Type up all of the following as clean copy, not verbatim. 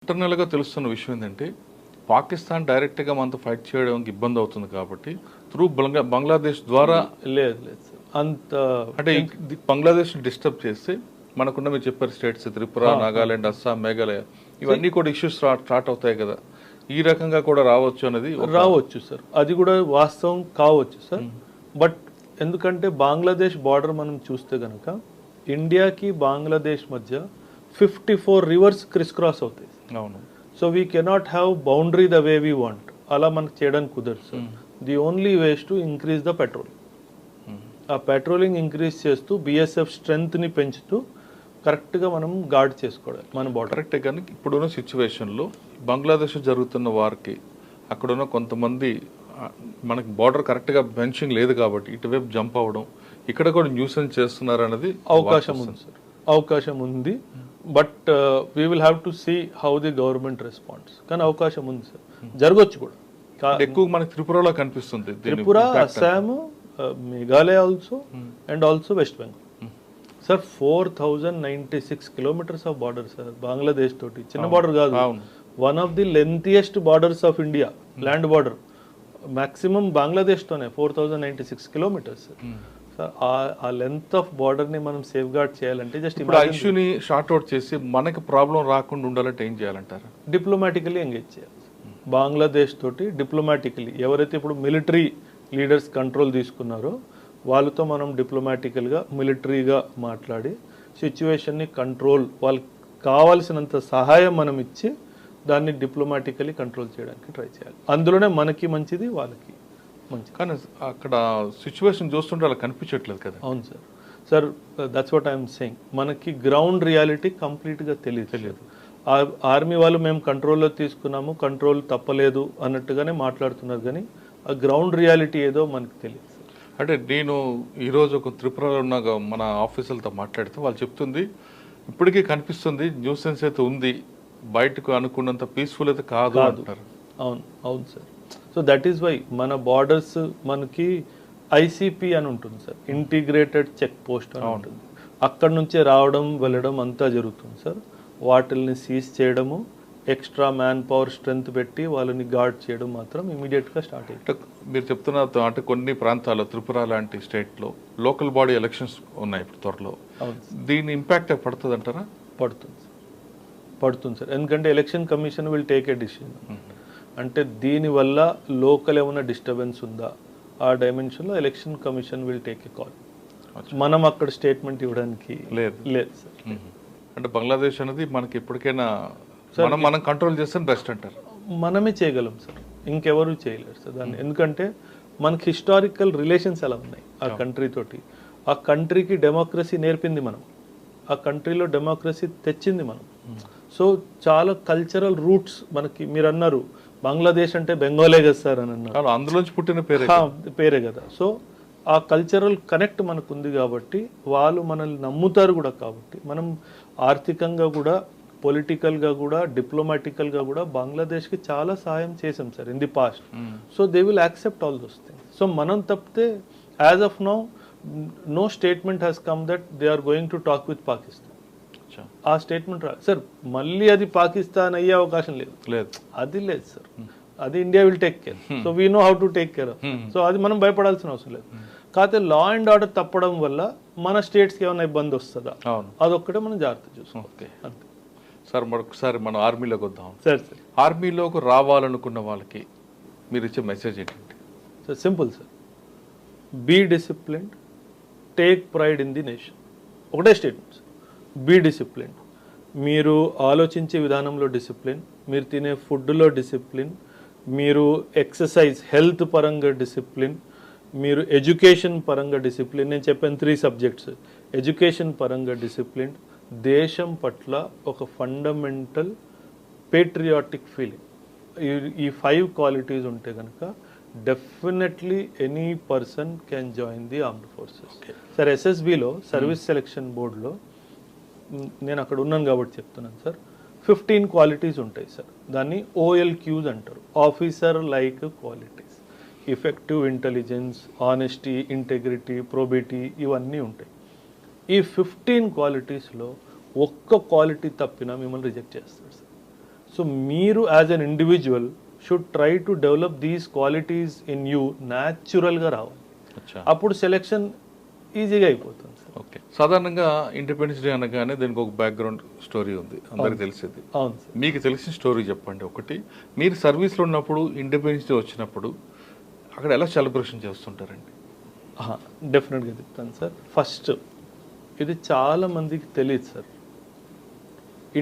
ఇంటర్నల్గా తెలుస్తున్న విషయం ఏంటంటే పాకిస్తాన్ డైరెక్ట్గా మనతో ఫైట్ చేయడానికి ఇబ్బంది అవుతుంది కాబట్టి త్రూ బంగ్లాదేశ్ ద్వారా లేదు లేదు సార్ అంత అంటే బంగ్లాదేశ్ డిస్టర్బ్ చేస్తే మనకున్న మీరు చెప్పారు స్టేట్స్ త్రిపుర నాగాలాండ్ అస్సాం మేఘాలయ ఇవన్నీ కూడా ఇష్యూస్ స్టార్ట్ అవుతాయి కదా, ఈ రకంగా కూడా రావచ్చు అనేది రావచ్చు సార్, అది కూడా వాస్తవం కావచ్చు సార్. బట్ ఎందుకంటే బంగ్లాదేశ్ బార్డర్ మనం చూస్తే కనుక ఇండియాకి బంగ్లాదేశ్ మధ్య 54 రివర్స్ క్రిస్ క్రాస్ అవుతాయి. అవును. So we cannot have boundary the way we want, అలా మనకు చేయడానికి కుదరదు sir. The only ways to increase the petrol. ఆ పెట్రోలింగ్ ఇంక్రీజ్ చేస్తూ బిఎస్ఎఫ్ స్ట్రెంగ్త్ని పెంచుతూ కరెక్ట్గా మనం గార్డ్ చేసుకోవాలి మన బార్డర్. కరెక్టే, కానీ ఇప్పుడున్న సిచ్యువేషన్లో బంగ్లాదేశ్ జరుగుతున్న వారికి అక్కడున్న కొంతమంది మనకి బార్డర్ కరెక్ట్గా ఫెన్సింగ్ లేదు కాబట్టి ఇటువైపు జంప్ అవ్వడం, ఇక్కడ కూడా న్యూసెన్స్ చేస్తున్నారు అనేది అవకాశం ఉంది సార్, అవకాశం ఉంది. But we will have to see how the government responds. కానీ అవకాశం ఉంది సార్, జరగచ్చు కూడా. ఎక్కువ మనకి త్రిపురలో కనిపిస్తుంది, Tripura, Assam, Meghalaya also and also West Bengal. Sir 4096 kilometres of border sir Bangladesh తోటి. చిన్న బార్డర్ కాదు, one of the lengthiest borders of India, land border maximum బంగ్లాదేశ్తోనే 4096 కిలోమీటర్స్. ఆ లెంత్ ఆఫ్ బార్డర్ ని మనం సేఫ్ గార్డ్ చేయాలంటే జస్ట్ ఇష్యూని షార్ట్ అవుట్ చేసి మనకి ప్రాబ్లం రాకుండా ఉండాలంటే ఏం చేయాలంటారు? డిప్లొమాటికలీ ఎంగేజ్ చేయాలి బంగ్లాదేశ్ తోటి. డిప్లొమాటికలీ ఎవరైతే ఇప్పుడు మిలిటరీ లీడర్స్ కంట్రోల్ తీసుకున్నారో వాళ్ళతో మనం డిప్లొమాటికల్గా మిలిటరీగా మాట్లాడి సిచ్యువేషన్ని కంట్రోల్, వాళ్ళకి కావాల్సినంత సహాయం మనం ఇచ్చి దాన్ని డిప్లొమాటికలీ కంట్రోల్ చేయడానికి ట్రై చేయాలి. అందులోనే మనకి మంచిది, వాళ్ళకి మంచిది. కానీ అక్కడ సిచ్యువేషన్ చూస్తుంటే అలా కనిపించట్లేదు కదా. అవును sir. Sir that's what I'm saying. మనకి గ్రౌండ్ రియాలిటీ కంప్లీట్గా తెలియదు. ఆర్మీ వాళ్ళు మేము కంట్రోల్లో తీసుకున్నాము, కంట్రోల్ తప్పలేదు అన్నట్టుగానే మాట్లాడుతున్నారు, కానీ ఆ గ్రౌండ్ రియాలిటీ ఏదో మనకు తెలియదు. అంటే నేను ఈరోజు ఒక త్రిపురలో ఉన్న మన ఆఫీసర్లతో మాట్లాడితే వాళ్ళు చెప్తుంది ఇప్పటికీ కనిపిస్తుంది న్యూసెన్స్ అయితే ఉంది, బయటకు అనుకున్నంత పీస్ఫుల్ అయితే కాదు అంటారు. అవును అవును sir. So that is why మన బార్డర్స్ మనకి ఐసిపి అని ఉంటుంది సార్, ఇంటిగ్రేటెడ్ చెక్ పోస్ట్ అని ఉంటుంది. అక్కడ నుంచే రావడం వెళ్ళడం అంతా జరుగుతుంది సార్. వాటిల్ని సీజ్ చేయడము, ఎక్స్ట్రా మ్యాన్ పవర్ స్ట్రెంత్ పెట్టి వాళ్ళని గార్డ్ చేయడం మాత్రం ఇమీడియట్గా స్టార్ట్ అయ్యి. మీరు చెప్తున్న అంటే కొన్ని ప్రాంతాల్లో త్రిపుర లాంటి స్టేట్లో లోకల్ బాడీ ఎలక్షన్స్ ఉన్నాయి ఇప్పుడు త్వరలో, దీని ఇంపాక్ట్ పడుతుంది అంటారా? పడుతుంది సార్. ఎందుకంటే election commission will take a decision. అంటే దీనివల్ల లోకల్ ఏమైనా డిస్టర్బెన్స్ ఉందా ఆ డైమెన్షన్లో election commission will take a call. మనం అక్కడ స్టేట్మెంట్ ఇవ్వడానికి లేదు సార్. అంటే బంగ్లాదేశ్ అనేది మనకి ఎప్పటికైనా మనం కంట్రోల్ చేస్తే బెస్ట్ అంటారు. మనమే చేయగలం సార్, ఇంకెవరు చేయలేరు సార్ దాన్ని. ఎందుకంటే మనకి హిస్టారికల్ రిలేషన్స్ ఎలా ఉన్నాయి ఆ కంట్రీ తోటి. ఆ కంట్రీకి డెమోక్రసీ నేర్పింది మనం, ఆ కంట్రీలో డెమోక్రసీ తెచ్చింది మనం. సో చాలా కల్చరల్ రూట్స్ మనకి. మీరు అన్నారు బంగ్లాదేశ్ అంటే బెంగాలే కదా సార్ అని అన్నారు, అందులోంచి పుట్టిన పేరే కదా. సో ఆ కల్చరల్ కనెక్ట్ మనకు ఉంది కాబట్టి వాళ్ళు మనల్ని నమ్ముతారు కూడా. కాబట్టి మనం ఆర్థికంగా కూడా, పొలిటికల్గా కూడా, డిప్లొమాటికల్గా కూడా బంగ్లాదేశ్కి చాలా సహాయం చేసాం sir in the past. So they will accept all those things. So మనం తప్పితే as of now no statement has come that they are going to talk with Pakistan. ఆ స్టేట్మెంట్ సార్ మళ్ళీ అది పాకిస్తాన్ అయ్యే అవకాశం లేదు, అది లేదు సార్. అది India will take care. So we know how to take care. So అది మనం భయపడాల్సిన అవసరం లేదు. కాకపోతే లా అండ్ ఆర్డర్ తప్పడం వల్ల మన స్టేట్స్కి ఏమైనా ఇబ్బంది వస్తుందా, అదొక్కటే మనం జాగ్రత్త చూస్తాం. ఓకే అంతే సార్. మరొకసారి మనం ఆర్మీలోకి వద్దాం సార్. ఆర్మీలోకి రావాలనుకున్న వాళ్ళకి మీరు ఇచ్చే మెసేజ్ ఏంటంటే? Sir simple sir, be disciplined, take pride in the nation. ఒకటే స్టేట్మెంట్ సార్, బీ డిసిప్లిన్డ్. మీరు ఆలోచించే విధానంలో డిసిప్లిన్, మీరు తినే ఫుడ్లో డిసిప్లిన్, మీరు ఎక్సర్సైజ్ హెల్త్ పరంగా డిసిప్లిన్, మీరు ఎడ్యుకేషన్ పరంగా డిసిప్లిన్. నేను చెప్పాను 3 సబ్జెక్ట్స్. ఎడ్యుకేషన్ పరంగా డిసిప్లిన్, దేశం పట్ల ఒక ఫండమెంటల్ పేట్రియాటిక్ ఫీలింగ్. ఈ 5 క్వాలిటీస్ ఉంటే కనుక definitely any person can join the armed forces. Sir ఎస్ఎస్బిలో సర్వీస్ సెలెక్షన్ బోర్డులో నేను అక్కడ ఉన్నాను కాబట్టి చెప్తున్నాను సార్, 15 క్వాలిటీస్ ఉంటాయి సార్. దాన్ని OLQs అంటారు, officer like qualities. Effective intelligence, honesty, integrity, probity, ఇవన్నీ ఉంటాయి. ఈ 15 క్వాలిటీస్లో ఒక్క క్వాలిటీ తప్పినా మిమ్మల్ని రిజెక్ట్ చేస్తారు సార్. సో మీరు as an individual should try to develop these qualities in you న్యాచురల్గా రావాలి. అచ్చా, అప్పుడు సెలెక్షన్ ఈజీగా అయిపోతుంది సార్. ఓకే. సాధారణంగా ఇండిపెండెన్స్ డే అనగానే దీనికి ఒక బ్యాక్గ్రౌండ్ స్టోరీ ఉంది, అందరికి తెలిసేది. అవును సార్. మీకు తెలిసిన స్టోరీ చెప్పండి ఒకటి. మీరు సర్వీస్లో ఉన్నప్పుడు ఇండిపెండెన్స్ డే వచ్చినప్పుడు అక్కడ ఎలా సెలబ్రేషన్ చేస్తుంటారండి? డెఫినెట్గా చెప్తాను సార్. ఫస్ట్ ఇది చాలా మందికి తెలియదు సార్.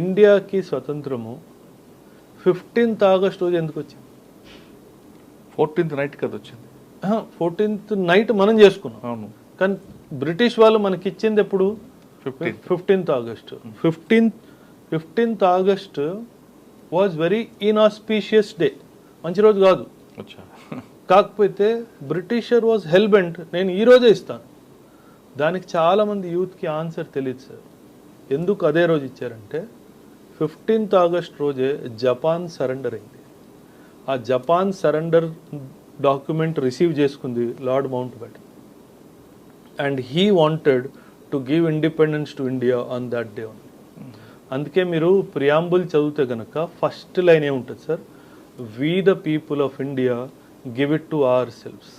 ఇండియాకి స్వతంత్రము 15th ఆగస్ట్ రోజు ఎందుకు వచ్చింది? 14th నైట్ కదా వచ్చింది. 14th నైట్ మనం చేసుకున్నాం. అవును, కానీ బ్రిటిష్ వాళ్ళు మనకి ఇచ్చింది ఎప్పుడు? 15th August. 15th August was very ఇన్ఆస్పీషియస్ day, మంచి రోజు కాదు. అచ్చా, కాకపోతే బ్రిటిషర్ వాజ్ హెల్బెంట్ నేను ఈ రోజే ఇస్తాను. దానికి చాలామంది యూత్కి ఆన్సర్ తెలియదు సార్. ఎందుకు అదే రోజు ఇచ్చారంటే 15th ఆగస్ట్ రోజే జపాన్ సరెండర్ అయింది. ఆ జపాన్ సరెండర్ డాక్యుమెంట్ రిసీవ్ చేసుకుంది lord mount baton. And he wanted to give independence to India on that day only. అందుకే మీరు ప్రియాంబుల్ చదివితే కనుక ఫస్ట్ లైన్ ఏముంటుంది sir? We the people of India give it to hour selves.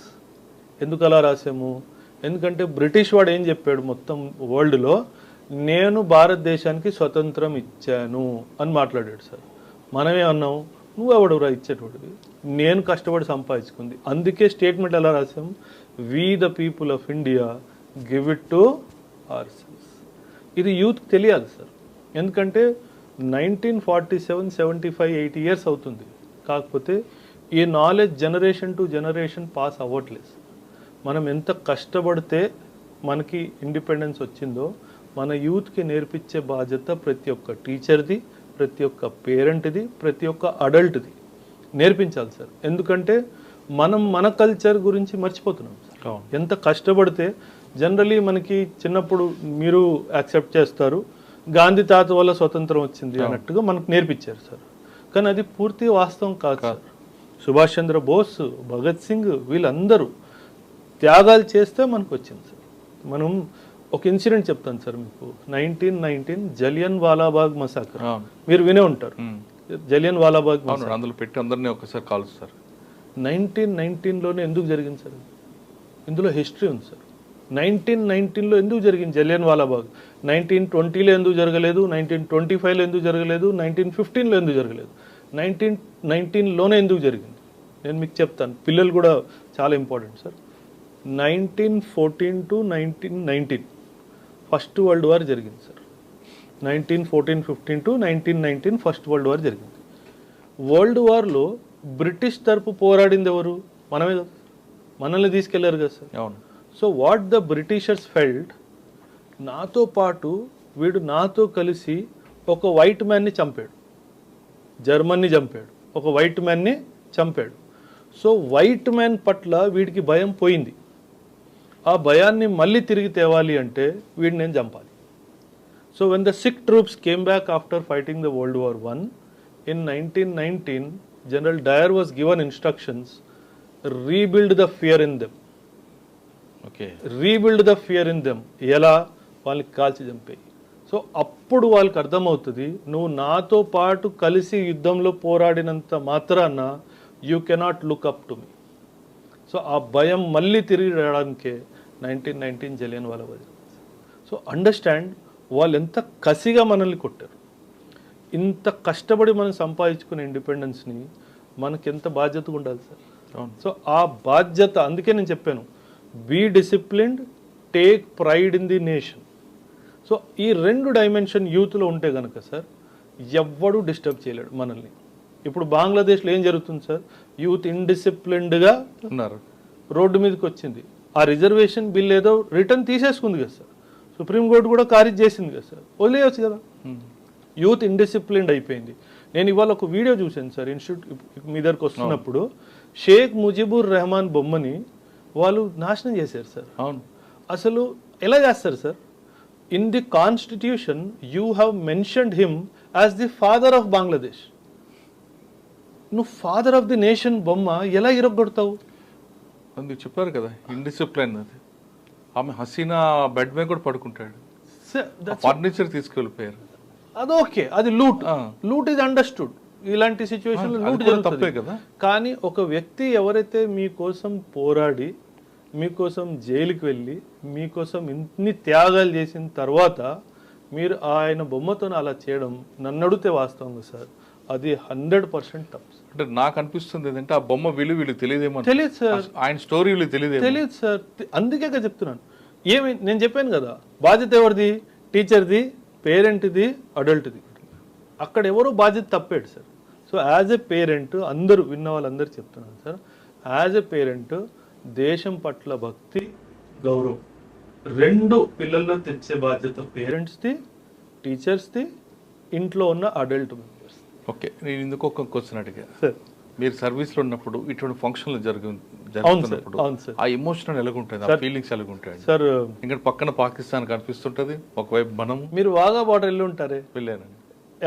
ఎందుకు అలా రాసాము? ఎందుకంటే British వాడు ఏం చెప్పాడు మొత్తం వరల్డ్లో, నేను భారతదేశానికి స్వతంత్రం ఇచ్చాను అని మాట్లాడాడు సార్. మనమే అన్నాం, నువ్వెవడురా ఇచ్చేటోడివి, నేను కష్టపడి సంపాదించుకుంది. అందుకే స్టేట్మెంట్ ఎలా రాసాము? We the people of India give it to ourselves. ఇది యూత్కి తెలియాలి సార్. ఎందుకంటే 1947, 75, 80 ఇయర్స్ అవుతుంది. కాకపోతే ఈ knowledge generation to generation pass అవ్వట్లేదు. మనం ఎంత కష్టపడితే మనకి ఇండిపెండెన్స్ వచ్చిందో మన యూత్కి నేర్పించే బాధ్యత ప్రతి ఒక్క టీచర్ది, ప్రతి ఒక్క పేరెంట్ది, ప్రతి ఒక్క అడల్ట్ది నేర్పించాలి సార్. ఎందుకంటే మనం మన కల్చర్ గురించి మర్చిపోతున్నాం సార్. ఎంత కష్టపడితే జనరలీ మనకి చిన్నప్పుడు మీరు యాక్సెప్ట్ చేస్తారు, గాంధీ తాత వల్ల స్వతంత్రం వచ్చింది అన్నట్టుగా మనకు నేర్పించారు సార్. కానీ అది పూర్తి వాస్తవం కాదు సార్. సుభాష్ చంద్ర బోస్, భగత్ సింగ్ వీళ్ళందరూ త్యాగాలు చేస్తే మనకు వచ్చింది సార్. మనం ఒక ఇన్సిడెంట్ చెప్తాను సార్ మీకు. 1919 జలియన్ వాలాబాగ్ మసాకర్ మీరు వినే ఉంటారు. జలియన్ వాలాబాగ్ అందులో పెట్టి అందరినీ ఒకసారి కాల్స్తారు. 1919లోనే ఎందుకు జరిగింది సార్? ఇందులో హిస్టరీ ఉంది సార్. 1919లో ఎందుకు జరిగింది జలియన్ వాలాబాగ్? 1920లో ఎందుకు జరగలేదు? 1925లో ఎందుకు జరగలేదు? 1915లో ఎందుకు జరగలేదు? 1919లోనే ఎందుకు జరిగింది? నేను మీకు చెప్తాను, పిల్లలు కూడా చాలా important sir. 1914 to 1919 first world war జరిగింది sir. 1914-15 to 1919 first world war జరిగింది. వరల్డ్ వార్లో బ్రిటిష్ తరపు పోరాడింది ఎవరు? మనమే కదా, మనల్ని తీసుకెళ్లారు కదా సార్. అవును. So what the Britishers felt, నాతో పాటు వీడు నాతో కలిసి ఒక వైట్ మ్యాన్ని చంపాడు, జర్మన్ని చంపాడు, ఒక వైట్ మ్యాన్ని చంపాడు. సో వైట్ మ్యాన్ పట్ల వీడికి భయం పోయింది. ఆ భయాన్ని మళ్ళీ తిరిగి తేవాలి అంటే వీడిని నేను చంపాలి. So when the sick troops came back after fighting the world war 1 in 1919, General Dyer was given instructions, rebuild the fear in them. Okay, rebuild the fear in them. ఎలా? వాళ్ళకి కాల్చి చంపేయి. సో అప్పుడు వాళ్ళకి అర్థమవుతుంది, నువ్వు నాతో పాటు కలిసి యుద్ధంలో పోరాడినంత మాత్రాన you cannot look up to me. So ఆ భయం మళ్ళీ తిరిగి రావడానికే 1919 జలియన్ వాలాబాగ్. సో అండర్స్టాండ్, వాళ్ళు ఎంత కసిగా మనల్ని కొట్టారు. ఇంత కష్టపడి మనం సంపాదించుకునే ఇండిపెండెన్స్ని మనకి ఎంత బాధ్యతగా ఉండాలి సార్. సో ఆ బాధ్యత, అందుకే నేను చెప్పాను, be disciplined, take pride in the nation. So ఈ 2 డైమెన్షన్ యూత్లో ఉంటే కనుక సార్ ఎవ్వడూ డిస్టర్బ్ చేయలేడు మనల్ని. ఇప్పుడు బంగ్లాదేశ్లో ఏం జరుగుతుంది సార్? యూత్ ఇండిసిప్లిన్డ్గా ఉన్నారు, రోడ్డు మీదకి వచ్చింది. ఆ రిజర్వేషన్ బిల్ ఏదో రిటర్న్ తీసేసుకుంది కదా సార్, సుప్రీంకోర్టు కూడా ఖారీజ్ చేసింది కదా సార్, వదిలేయచ్చు కదా. యూత్ ఇండిసిప్లిన్డ్ అయిపోయింది. నేను ఇవాళ ఒక వీడియో చూశాను సార్, ఇన్స్టిట్యూట్ మీ దగ్గరకు వస్తున్నప్పుడు షేక్ ముజిబుర్ రెహమాన్ బొమ్మని వాళ్ళు నాశనం చేశారు సార్. అవును. అసలు ఎలా చేస్తారు sir? In the constitution you have mentioned him as the father of Bangladesh. నువ్వు ఫాదర్ ఆఫ్ ది నేషన్ బొమ్మ ఎలా ఇరగొడతావు? అందుకు చెప్పారు కదా ఇండిసిప్లైన్. అది ఆమె హసీనా బెడ్ మీద కూడా పడుకుంటాడు, ఫర్నిచర్ తీసుకెళ్ళిపోయారు. అది ఓకే, అది లూట్. Loot is understood. ఇలాంటి సిచ్యువేషన్లో అది లూట్ కూడా జరుగుతుంది తప్పే కదా. కానీ ఒక వ్యక్తి ఎవరైతే మీకోసం పోరాడి మీకోసం జైలుకి వెళ్ళి మీకోసం ఇన్ని త్యాగాలు చేసిన తర్వాత మీరు ఆయన బొమ్మతో అలా చేయడం నన్ను అడిగితే వాస్తవంగా సార్ అది 100% తప్పు. అంటే నాకు అనిపిస్తుంది ఏంటంటే ఆ బొమ్మ వీళ్ళు తెలియదేమో, తెలియదు సార్, ఆయన స్టోరీ వీళ్ళు తెలియదేమో. తెలియదు సార్. అందుకే చెప్తున్నాను. ఏమి నేను చెప్పాను కదా, బాధ్యత ఎవరిది? టీచర్ది, పేరెంట్ది, అడల్ట్ది. అక్కడ ఎవరో బాధ్యత తప్పాడు sir. So as a parent అందరూ విన్న వాళ్ళందరూ చెప్తున్నాను సార్, యాజ్ ఎ పేరెంట్ దేశం పట్ల భక్తి, గౌరవం రెండు పిల్లల్లో తెచ్చే బాధ్యత పేరెంట్స్ది, టీచర్స్ది, ఇంట్లో ఉన్న అడల్ట్ మెంబర్స్. ఓకే, నేను ఇందుకు ఒక క్వశ్చన్ అడిగా. సార్ మీరు సర్వీస్లో ఉన్నప్పుడు ఇటువంటి ఫంక్షన్లు అవును జరుగుతున్నప్పుడు సార్. ఆ ఎమోషన్ ఎలాగుంటుంది, ఆ ఫీలింగ్స్ ఎలాగుంటాయి సార్ ఇంకా పక్కన పాకిస్తాన్ కనిపిస్తుంటది, ఒకవైపు మనము. మీరు వాగా బార్డర్ వెళ్ళి ఉంటారే, వెళ్ళానండి.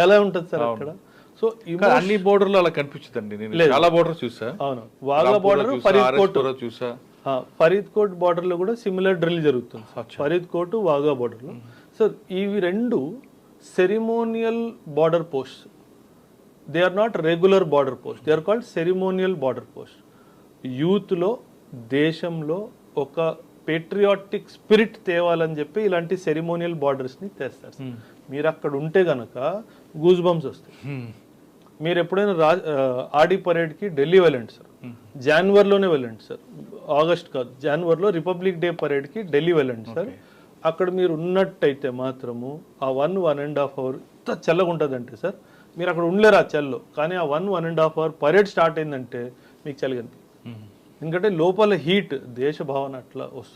ఎలా ఉంటుంది సార్ అక్కడ? సో కానీ అన్ని బోర్డర్లు అలా కనిపించదండి. నేను చాలా బోర్డర్ చూసా. అవును, వాగా బార్డర్, ఫరీద్కోట్ చూసా. ఫరీద్కోట్ బార్డర్ లో కూడా సిమిలర్ డ్రిల్ జరుగుతుంది. ఫరీద్కోట్, వాగా బార్డర్ లో సార్ ఇవి రెండు ceremonial border post. They are not regular border post, they are called ceremonial border post. యూత్లో దేశంలో ఒక పేట్రియాటిక్ స్పిరిట్ తేవాలని చెప్పి ఇలాంటి సెరిమోనియల్ బార్డర్స్ని తెస్తారు. మీరు అక్కడ ఉంటే గనక గూజ్ బంప్స్ వస్తాయి. మీరు ఎప్పుడైనా ఆడి పరేడ్కి ఢిల్లీ వెళ్ళండి సార్, జనవరిలోనే వెళ్ళండి సార్, ఆగస్ట్ కాదు, జనవరిలో రిపబ్లిక్ డే పరేడ్కి ఢిల్లీ వెళ్ళండి సార్. అక్కడ మీరు ఉన్నట్టయితే మాత్రము ఆ 1.5 అవర్ ఎంత చల్లగా ఉంటుందంటే సార్, మీరు అక్కడ ఉండలేరు ఆ చల్లో. కానీ ఆ 1.5 అవర్ పరేడ్ స్టార్ట్ అయిందంటే మీకు చలిగా అనిపిస్తుంది. ఎందుకంటే లోపల హీట్, దేశ భావన అట్లా వస్తుంది.